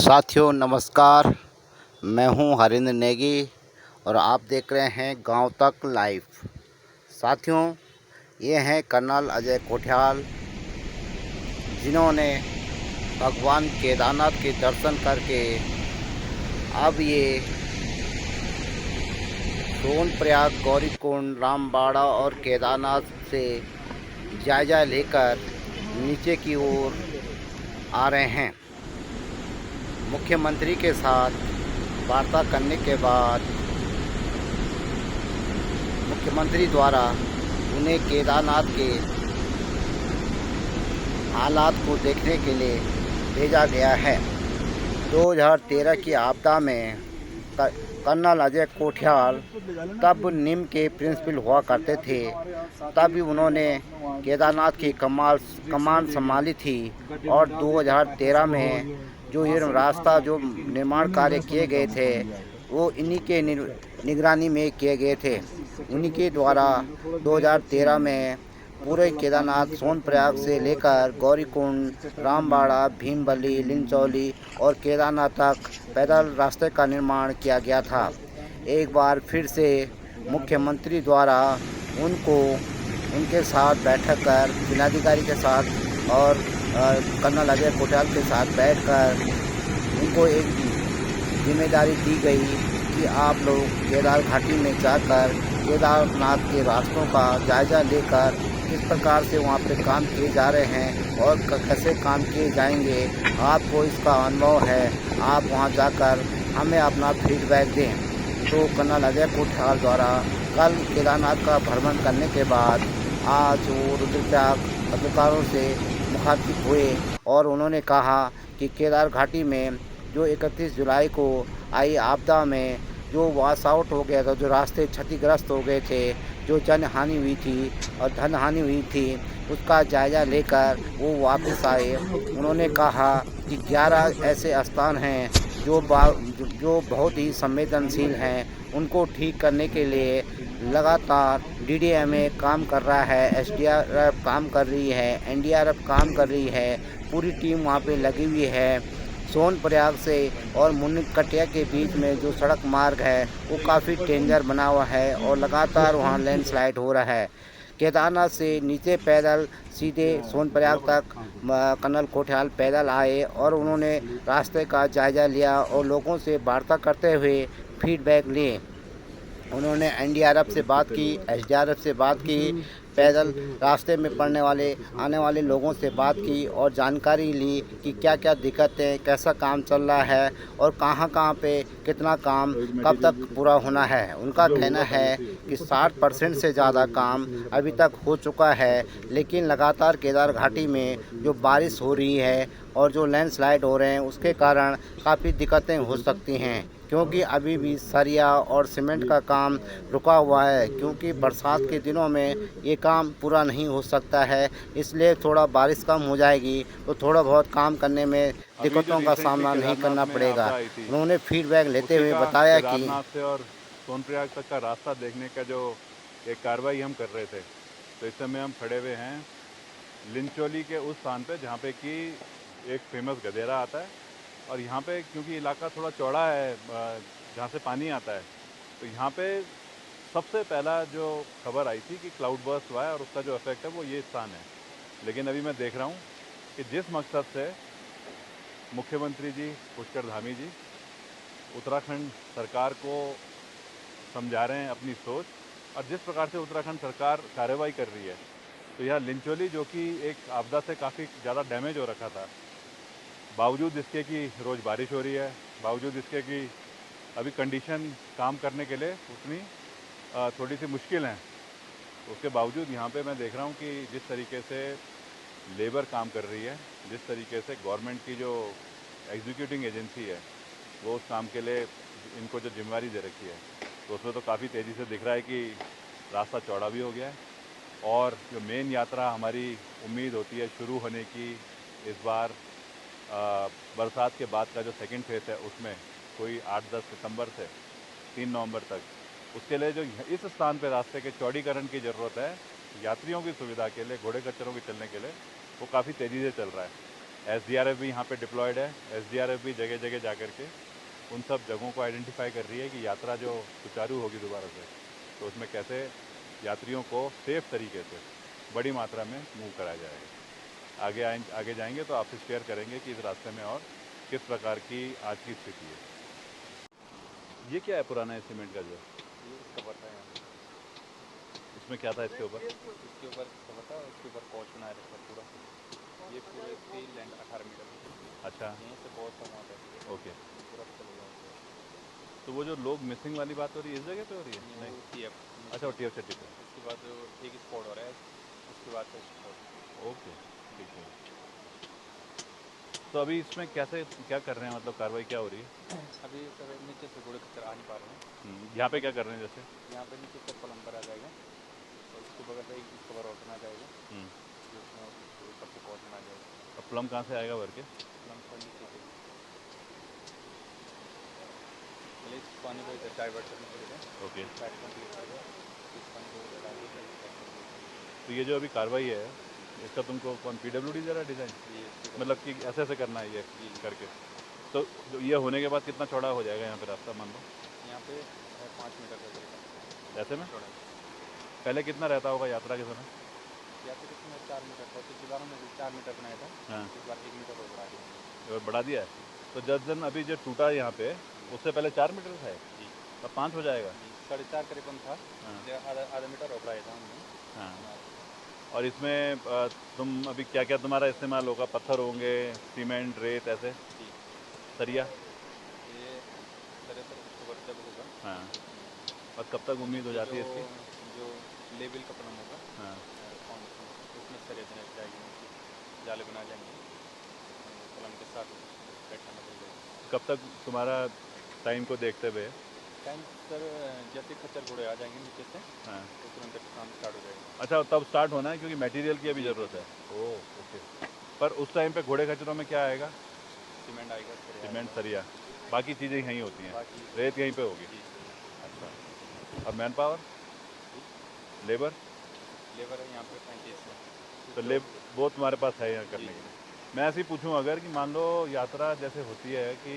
साथियों नमस्कार। मैं हूं हरिंद्र नेगी और आप देख रहे हैं गांव तक लाइव। साथियों, ये हैं कर्नल अजय कोठियाल, जिन्होंने भगवान केदारनाथ के दर्शन करके अब ये सोनप्रयाग, गौरीकुंड, रामबाड़ा और केदारनाथ से जायज़ा लेकर नीचे की ओर आ रहे हैं। मुख्यमंत्री के साथ वार्ता करने के बाद मुख्यमंत्री द्वारा उन्हें केदारनाथ के हालात को देखने के लिए भेजा गया है। 2013 की आपदा में कर्नल अजय कोठियाल तब निम के प्रिंसिपल हुआ करते थे। तब उन्होंने केदारनाथ की कमान संभाली थी और 2013 में जो ये रास्ता जो निर्माण कार्य किए गए थे वो इन्हीं के निगरानी में किए गए थे। उन्हीं के द्वारा 2013 में पूरे केदारनाथ सोनप्रयाग से लेकर गौरीकुंड, रामबाड़ा, भीमबली, लिंचौली और केदारनाथ तक पैदल रास्ते का निर्माण किया गया था। एक बार फिर से मुख्यमंत्री द्वारा उनके साथ बैठक कर जिलाधिकारी के साथ और कर्नल अजय कोठियाल के साथ बैठकर उनको एक जिम्मेदारी दी गई कि आप लोग केदार घाटी में जाकर केदारनाथ के रास्तों का जायज़ा लेकर किस प्रकार से वहाँ पर काम किए जा रहे हैं और कैसे काम किए जाएंगे, आपको इसका अनुभव है, आप वहाँ जाकर हमें अपना फीडबैक दें। तो कर्नल अजय कोठियाल द्वारा कल केदारनाथ का भ्रमण करने के बाद आज वो रुद्रप्रयाग पत्रकारों से मुखातिब हुए और उन्होंने कहा कि केदार घाटी में जो 31 जुलाई को आई आपदा में जो वॉश आउट हो गया था, जो रास्ते क्षतिग्रस्त हो गए थे, जो जन हानि हुई थी और धन हानि हुई थी, उसका जायज़ा लेकर वो वापस आए। उन्होंने कहा कि 11 ऐसे स्थान हैं जो बहुत ही संवेदनशील हैं, उनको ठीक करने के लिए लगातार DDMA काम कर रहा है, SDRF काम कर रही है, NDRF काम कर रही है, पूरी टीम वहाँ पे लगी हुई है। सोनप्रयाग से और मुनिकटिया के बीच में जो सड़क मार्ग है वो काफ़ी डेंजर बना हुआ है और लगातार वहाँ लैंडस्लाइड हो रहा है। केदारनाथ से नीचे पैदल सीधे सोनप्रयाग तक कर्नल कोठियाल पैदल आए और उन्होंने रास्ते का जायज़ा लिया और लोगों से वार्ता करते हुए फीडबैक लिए। उन्होंने NDRF से बात की, SDRF से बात की, पैदल रास्ते में आने वाले लोगों से बात की और जानकारी ली कि क्या क्या दिक्कतें, कैसा काम चल रहा है और कहाँ पे कितना काम कब तक पूरा होना है। उनका कहना है कि 60% से ज़्यादा काम अभी तक हो चुका है, लेकिन लगातार केदार घाटी में जो बारिश हो रही है और जो लैंडस्लाइड हो रहे हैं उसके कारण काफ़ी दिक्कतें हो सकती हैं, क्योंकि अभी भी सरिया और सीमेंट का काम रुका हुआ है, क्योंकि बरसात के दिनों में ये काम पूरा नहीं हो सकता है। इसलिए थोड़ा बारिश कम हो जाएगी तो थोड़ा बहुत काम करने में दिक्कतों का सामना नहीं करना पड़ेगा। उन्होंने फीडबैक लेते हुए बताया कि केदारनाथ से और सोनप्रयाग तक का रास्ता देखने का जो एक कार्रवाई हम कर रहे थे, तो इस समय हम खड़े हुए हैं लिंचौली के उस स्थान पे जहाँ पे कि एक फेमस गधेरा आता है और यहाँ पे क्योंकि इलाका थोड़ा चौड़ा है जहाँ से पानी आता है, तो यहाँ पे सबसे पहला जो खबर आई थी कि क्लाउड बर्स्ट हुआ है और उसका जो इफेक्ट है वो ये स्थान है। लेकिन अभी मैं देख रहा हूँ कि जिस मकसद से मुख्यमंत्री जी पुष्कर धामी जी उत्तराखंड सरकार को समझा रहे हैं अपनी सोच और जिस प्रकार से उत्तराखंड सरकार कार्रवाई कर रही है, तो यह लिंचौली जो कि एक आपदा से काफ़ी ज़्यादा डैमेज हो रखा था, बावजूद इसके कि रोज़ बारिश हो रही है, बावजूद इसके कि अभी कंडीशन काम करने के लिए उतनी थोड़ी सी मुश्किल हैं, उसके बावजूद यहाँ पे मैं देख रहा हूँ कि जिस तरीके से लेबर काम कर रही है, जिस तरीके से गवर्नमेंट की जो एग्जीक्यूटिंग एजेंसी है वो उस काम के लिए इनको जो जिम्मेदारी दे रखी है, तो उसमें तो काफ़ी तेज़ी से दिख रहा है कि रास्ता चौड़ा भी हो गया है और जो मेन यात्रा हमारी उम्मीद होती है शुरू होने की इस बार बरसात के बाद का जो सेकंड फेज़ है उसमें कोई 8-10 सितंबर से 3 नवंबर तक, उसके लिए जो इस स्थान पे रास्ते के चौड़ीकरण की ज़रूरत है यात्रियों की सुविधा के लिए, घोड़े खच्चरों के चलने के लिए, वो काफ़ी तेज़ी से चल रहा है। एसडीआरएफ भी यहाँ पे डिप्लॉयड है। एसडीआरएफ भी जगह जगह जा कर के उन सब जगहों को आइडेंटिफाई कर रही है कि यात्रा जो सुचारू होगी दोबारा से, तो उसमें कैसे यात्रियों को सेफ तरीके से बड़ी मात्रा में मूव कराया जाएगा। आगे जाएंगे तो आपसे शेयर करेंगे कि इस रास्ते में और किस प्रकार की आज की स्थिति है। ये क्या है पुराना है सीमेंट का जो ये कवर था यहाँ इसमें क्या था इसके ऊपर? इसके ऊपर कवर था, उसके ऊपर कोच बनाया रहता पूरा। ये पूरे इसकी लेंथ 18 मीटर है। अच्छा, यहीं से कोच था वहाँ तक ओके। पूरा चल गया। तो वो जो लोग मिसिंग वाली बात हो रही है इस जगह पे हो रही है? नहीं, वो TF अच्छा, वो टीएफ चट्टी पे। उसके बाद जो एक स्पॉट हो रहा है, उसके बाद से स्पॉट। ओके, ठीक है। तो अभी इसमें कैसे क्या कर रहे हैं, मतलब कार्रवाई क्या हो रही है? अभी सर नीचे से घोड़े खच्चर आ नहीं पा रहे हैं। यहाँ पे क्या कर रहे हैं जैसे? यहाँ पे नीचे से प्लम्बर आ जाएगा और उसके बगल में एक कवर और बना जाएगा, हम्म, जिसमें ऊपर से कोच बना जाएगा। अब प्लम कहाँ से आएगा भर के? प्लम का नीचे से पहले इस पानी को इधर डाइवर्ट करना पड़ेगा। ओके। साइड कंप्लीट करेगा, इस पानी को इधर डाल के तो ये जो अभी कार्रवाई है इसका तुमको कौन PWD दे रहा है डिज़ाइन? ये मतलब कि ऐसे ऐसे करना है ये करके? तो जो ये होने के बाद कितना चौड़ा हो जाएगा यहाँ पे रास्ता मान लो? यहाँ पे 5 मीटर का करेगा ऐसे में चौड़ा। पहले कितना रहता होगा यात्रा के समय? या फिर इसमें 4 मीटर था, पिछली बार में 4 मीटर बनाया था, हाँ, इस बार 1 मीटर और बढ़ा दिया। और बढ़ा दिया है। तो जब दिन अभी जो टूटा है यहाँ पे उससे पहले 4 मीटर था, जी अब 5 हो जाएगा। जी 4.5 करीबन था, हाँ, ये आधा मीटर और बढ़ाया था हमने। हाँ। और इसमें तुम अभी क्या क्या तुम्हारा इस्तेमाल होगा? पत्थर होंगे, सीमेंट, रेत, ऐसे जी सरिया? ये दरअसल अक्टूबर जब होगा। हाँ। और कब तक उम्मीद हो ये जाती है इसकी? जो लेवल का प्लान होगा, हाँ, फाउंडेशन, उसमें सरिया बना जाएगी, जाले बना लेंगे प्लान के साथ बैठना पड़ेगा। कब तक तुम्हारा टाइम को देखते हुए? टाइम सर जैसे खच्चर घोड़े आ जाएंगे नीचे से हाँ, तो तुरंत काम स्टार्ट हो जाएगा। अच्छा, तब स्टार्ट होना है क्योंकि मटेरियल की अभी जी, ज़रूरत है। ओह, ओके। पर उस टाइम पे घोड़े खच्चरों में क्या आएगा? सीमेंट आएगा, सरिया सीमेंट, आएगा, सरिया, बाकी चीज़ें यहीं होती हैं, बाकी रेत यहीं पे होगी। जी अच्छा। और मैन पावर, लेबर? लेबर है यहाँ पे 35 है। तो वो तुम्हारे पास है यहाँ करने जी के लिए? मैं ऐसे ही पूछूं, अगर कि मान लो यात्रा जैसे होती है कि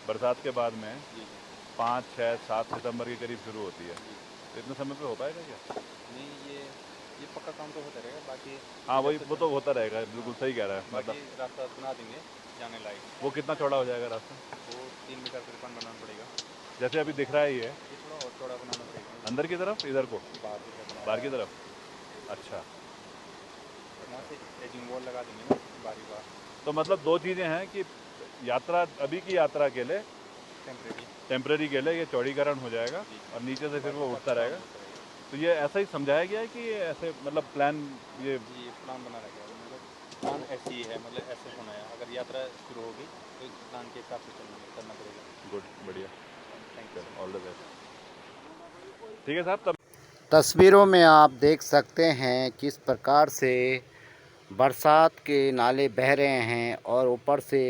बरसात के बाद में जी जी 5, 6, 7 सितंबर के करीब शुरू होती है, जी तो इतने समय पे हो पाएगा क्या? नहीं, ये पक्का काम तो होता रहेगा, बाकी हाँ, वही, जैसे वो तो होता रहेगा, बिल्कुल सही कह रहा है। बाकी मतलब रास्ता बना देंगे जाने लायक। वो कितना चौड़ा हो जाएगा रास्ता? वो 3 मीटर करीबन बनाना पड़ेगा। जैसे अभी दिख रहा है ये ये थोड़ा और चौड़ा बनाना पड़ेगा, अंदर की तरफ, इधर को, बाहर की तरफ बाहर की तरफ? अच्छा। वहाँ से एजिंग वॉल लगा देंगे ना बारी बार, तो मतलब दो चीज़ें हैं कि यात्रा, अभी की यात्रा के लिए, टेम्परेरी। टेम्परेरी के लिए ये चौड़ीकरण हो जाएगा जी और नीचे से फिर बाकी वो का उठता काम रहेगा। होता रहेगा। तो ये ऐसा ही समझाया गया है कि ये ऐसे मतलब प्लान, ये जी, प्लान बना रखा है, मतलब प्लान ऐसे ही है, मतलब ऐसे होना है। अगर यात्रा शुरू होगी तो इस प्लान के हिसाब से करना पड़ेगा। गुड, बढ़िया, thank you. All the best. ठीक है साहब, तब तस्वीरों में आप देख सकते हैं किस प्रकार से बरसात के नाले बह रहे हैं और ऊपर से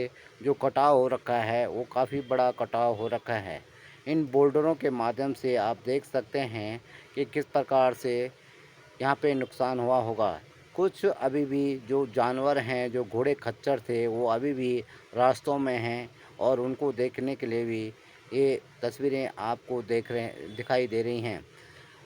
जो कटाव हो रखा है वो काफ़ी बड़ा कटाव हो रखा है। इन बोल्डरों के माध्यम से आप देख सकते हैं कि किस प्रकार से यहाँ पे नुकसान हुआ होगा। कुछ अभी भी जो जानवर हैं, जो घोड़े खच्चर थे, वो अभी भी रास्तों में हैं और उनको देखने के लिए भी ये तस्वीरें आपको दिखाई दे रही हैं।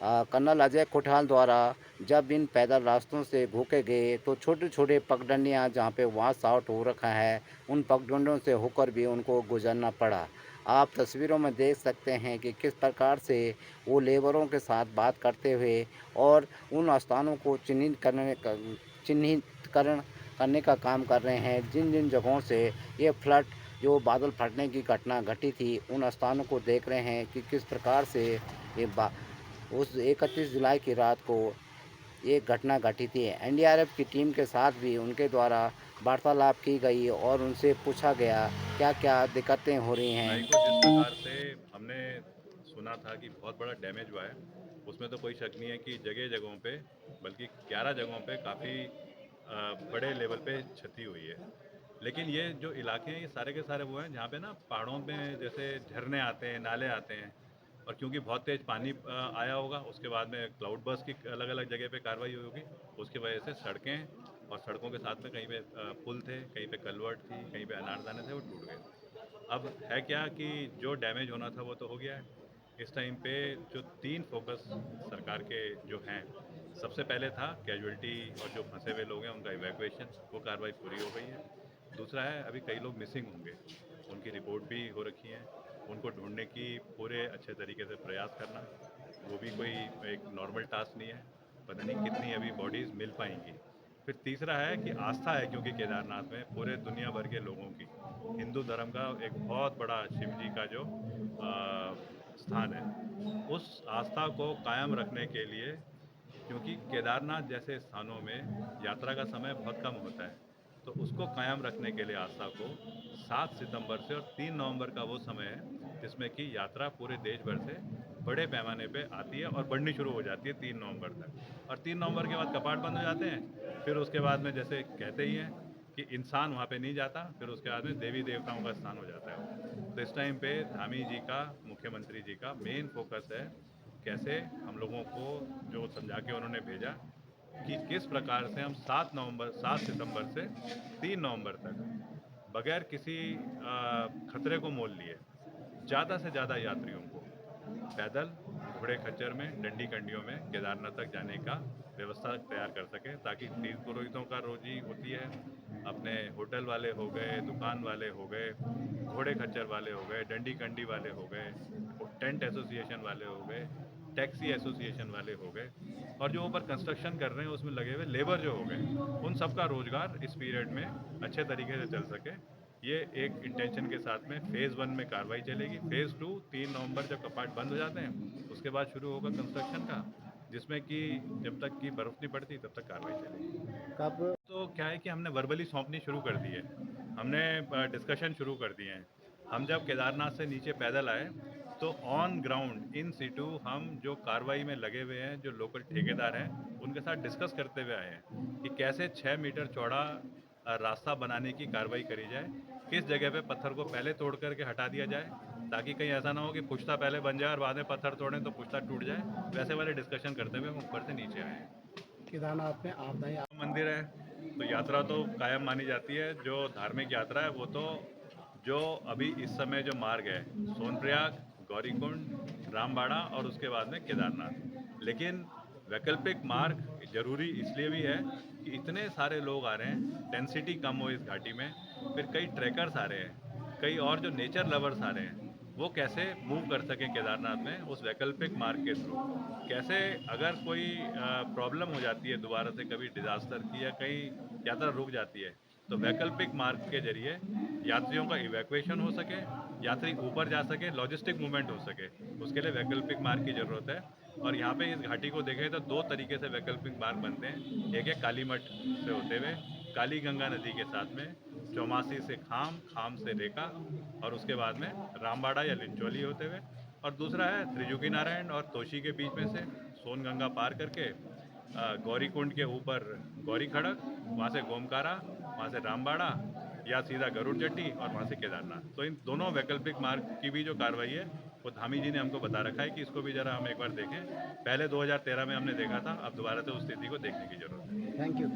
कर्नल अजय कोठाल द्वारा जब इन पैदल रास्तों से घूके गए तो छोटे छोटे पगडंडियाँ जहाँ पे वॉश आउट हो रखा है, उन पगडंडियों से होकर भी उनको गुजरना पड़ा। आप तस्वीरों में देख सकते हैं कि किस प्रकार से वो लेबरों के साथ बात करते हुए और उन स्थानों को चिन्हितकरण करने का काम कर रहे हैं, जिन जिन जगहों से ये फ्लड, जो बादल फटने की घटना घटी थी, उन स्थानों को देख रहे हैं कि किस प्रकार से ये उस 31 जुलाई की रात को ये घटना घटी थी। एनडीआरएफ की टीम के साथ भी उनके द्वारा वार्तालाप की गई और उनसे पूछा गया क्या क्या दिक्कतें हो रही नाई हैं। को जिस प्रकार से हमने सुना था कि बहुत बड़ा डैमेज हुआ है, उसमें तो कोई शक नहीं है कि जगह जगहों पे, बल्कि 11 जगहों पे काफ़ी बड़े लेवल पे क्षति हुई है। लेकिन ये जो इलाके हैं ये सारे के सारे वो हैं जहाँ पे ना पहाड़ों में जैसे झरने आते हैं, नाले आते हैं, और क्योंकि बहुत तेज़ पानी आया होगा, उसके बाद में क्लाउड बर्स्ट की अलग अलग जगह पे कार्रवाई हुई होगी, उसकी वजह से सड़कें और सड़कों के साथ में कहीं पे पुल थे, कहीं पे कलवर्ट थी, कहीं पे अनारदाने थे, वो टूट गए। अब है क्या कि जो डैमेज होना था वो तो हो गया है। इस टाइम पे जो 3 फोकस सरकार के जो हैं, सबसे पहले था कैजुअल्टी और जो फँसे हुए लोग हैं उनका इवैक्यूएशन, वो कार्रवाई पूरी हो गई है। दूसरा है अभी कई लोग मिसिंग होंगे, उनकी रिपोर्ट भी हो रखी है, उनको ढूँढने की पूरे अच्छे तरीके से प्रयास करना, वो भी कोई एक नॉर्मल टास्क नहीं है, पता नहीं कितनी अभी बॉडीज़ मिल पाएँगी। फिर तीसरा है कि आस्था है क्योंकि केदारनाथ में पूरे दुनिया भर के लोगों की, हिंदू धर्म का एक बहुत बड़ा शिव जी का जो स्थान है, उस आस्था को कायम रखने के लिए क्योंकि केदारनाथ जैसे स्थानों में यात्रा का समय बहुत कम होता है, तो उसको कायम रखने के लिए आस्था को 7 सितंबर से और 3 नवंबर का वो समय है, जिसमें कि यात्रा पूरे देश भर से बड़े पैमाने पे आती है और बढ़नी शुरू हो जाती है 3 नवंबर तक। और 3 नवंबर के बाद कपाट बंद हो जाते हैं, फिर उसके बाद में जैसे कहते ही हैं कि इंसान वहाँ पे नहीं जाता, फिर उसके बाद में देवी-देवताओं का स्थान हो जाता है। तो इस टाइम पे धामी जी का, मुख्यमंत्री जी का मेन फ़ोकस है कैसे हम लोगों को जो समझा के उन्होंने भेजा कि किस प्रकार से हम 7 सितंबर से 3 नवंबर तक बगैर किसी खतरे को मोल लिए ज़्यादा से ज़्यादा यात्रियों को पैदल घोड़े खच्चर में डंडी कंडियों में केदारनाथ तक जाने का व्यवस्था तैयार कर सकें ताकि तीर्थ पुरोहितों का रोजी होती है, अपने होटल वाले हो गए, दुकान वाले हो गए, घोड़े खच्चर वाले हो गए, डंडी कंडी वाले हो गए, टेंट एसोसिएशन वाले हो गए, टैक्सी एसोसिएशन वाले हो गए और जो ऊपर कंस्ट्रक्शन कर रहे हैं उसमें लगे हुए लेबर जो हो गए, उन सबका रोजगार इस पीरियड में अच्छे तरीके से चल सके। ये एक इंटेंशन के साथ में फ़ेज़ 1 में कार्रवाई चलेगी। फ़ेज़ 2 3 नवंबर जब कपाट बंद हो जाते हैं, उसके बाद शुरू होगा कंस्ट्रक्शन का, जिसमें कि जब तक कि बर्फ़ नहीं पड़ती तब तक कार्रवाई चलेगी। कब तो क्या है कि हमने वर्बली सौंपनी शुरू कर दी है। हमने डिस्कशन शुरू कर दिए हैं। हम जब केदारनाथ से नीचे पैदल आए, तो ऑन ग्राउंड इन सिटू हम जो कार्रवाई में लगे हुए हैं, जो लोकल ठेकेदार हैं, उनके साथ डिस्कस करते हुए आए हैं कि कैसे 6 मीटर चौड़ा रास्ता बनाने की कार्रवाई करी जाए। किस जगह पे पत्थर को पहले तोड़ कर के हटा दिया जाए, ताकि कहीं ऐसा ना हो कि पुश्ता पहले बन जाए और बाद में पत्थर तोड़ें तो पुश्ता टूट जाए। वैसे वाले डिस्कशन करते हुए हम ऊपर से नीचे आए हैं। केदारनाथ में आपदाएं मंदिर है तो यात्रा तो कायम मानी जाती है। जो धार्मिक यात्रा है वो तो जो अभी इस समय जो मार्ग है सोनप्रयाग, गौरीकुंड, रामबाड़ा और उसके बाद में केदारनाथ। लेकिन वैकल्पिक मार्ग जरूरी इसलिए भी है कि इतने सारे लोग आ रहे हैं, डेंसिटी कम हो इस घाटी में, फिर कई ट्रैकर्स आ रहे हैं, कई और जो नेचर लवर्स आ रहे हैं, वो कैसे मूव कर सकें केदारनाथ में उस वैकल्पिक मार्ग के थ्रू। कैसे अगर कोई प्रॉब्लम हो जाती है दोबारा से कभी डिज़ास्टर की या कहीं यात्रा रुक जाती है, तो वैकल्पिक मार्ग के ज़रिए यात्रियों का इवैक्यूएशन हो सके, यात्री ऊपर जा सके, लॉजिस्टिक मूवमेंट हो सके, उसके लिए वैकल्पिक मार्ग की ज़रूरत है। और यहाँ पे इस घाटी को देखें तो 2 तरीके से वैकल्पिक मार्ग बनते हैं। एक है कालीमठ से होते हुए काली गंगा नदी के साथ में चौमासी से खाम, खाम से रेका और उसके बाद में रामबाड़ा या लिंचौली होते हुए और दूसरा है त्रिजुगी नारायण और तोशी के बीच में से सोनगंगा पार करके गौरीकुंड के ऊपर गौरी खड़क, वहाँ से गोमकारा, वहाँ से रामबाड़ा या सीधा गरुड़ चट्टी और वहाँ से केदारनाथ। तो इन दोनों वैकल्पिक मार्ग की भी जो कार्रवाई है वो धामी जी ने हमको बता रखा है कि इसको भी ज़रा हम एक बार देखें। पहले 2013 में हमने देखा था, अब दोबारा से उस स्थिति को देखने की ज़रूरत है। Thank you.